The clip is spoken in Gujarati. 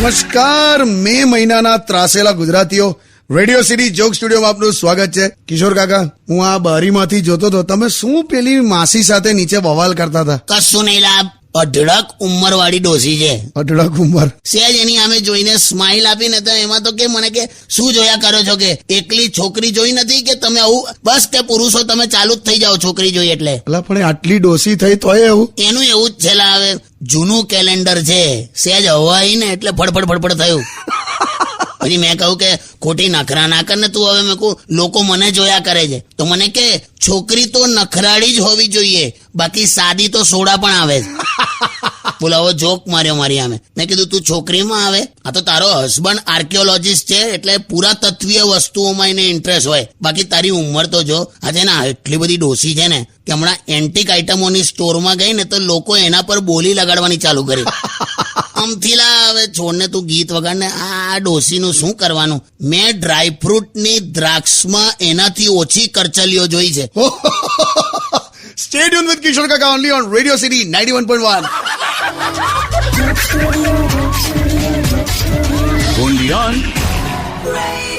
નમસ્કાર. મે મહિનાના ત્રાસેલા ગુજરાતીઓ, રેડિયો સિટી જોક સ્ટુડિયોમાં આપનું સ્વાગત છે. કિશોર કાકા, હું આ બારીમાંથી જોતો હતો, તમે શું પેલી માસી સાથે નીચે બવાલ કરતા હતા? કશું નહીં લાભ, અઢળક ઉંમર વાળી ડોસી છે. અઢળક ઉંમર? સેજ એની આમે જોઈને સ્માઇલ આપીને તો એમાં તો કે મને કે શું જોયા કરો છો, કે એકલી છોકરી જોઈ નથી કે તમે આવું બસ કે પુરુષો તમે ચાલુ જ થઈ જાઓ છોકરી જોઈ એટલે. એટલે પણ આટલી ડોસી થઈ તોય એવું? એનું એવું જ છે લા, હવે જૂનું કેલેન્ડર છે, સેજ હવાઈ ને એટલે ફડફડ થયું. પછી મેં કહ્યું કે ખોટી નખરા ના કર ને તું. હવે મેં કહું લોકો મને જોયા કરે છે તો મને કે છોકરી તો નખરાળી જ હોવી જોઈએ, બાકી સાદી તો સોડા પણ આવે છે. બોલાવો જોક માર્યો મારી આમે. મેં કીધું તું છોકરીમાં આવે, આ તો તારો હસબન્ડ આર્કિયોલોજીસ્ટ છે એટલે પૂરા તત્વીય વસ્તુઓમાં એને ઇન્ટરેસ્ટ હોય, બાકી તારી ઉંમર તો જો. આજે ના એટલી બધી ડોસી છે ને કે હમણાં એન્ટિક આઇટમોની સ્ટોરમાં ગઈ ને તો લોકો એના પર બોલી લગાડવાની ચાલુ કરી. અમથીલા હવે છોડને તું ગીત વગાડને, આ ડોસીનું શું કરવાનું. મેં ડ્રાયફ્રૂટની દ્રાક્ષમાં એનાથી ઓછી કરચલીઓ જોઈ છે. Stay tuned with Kishore Kaka only on Radio City 91.1. Only on Radio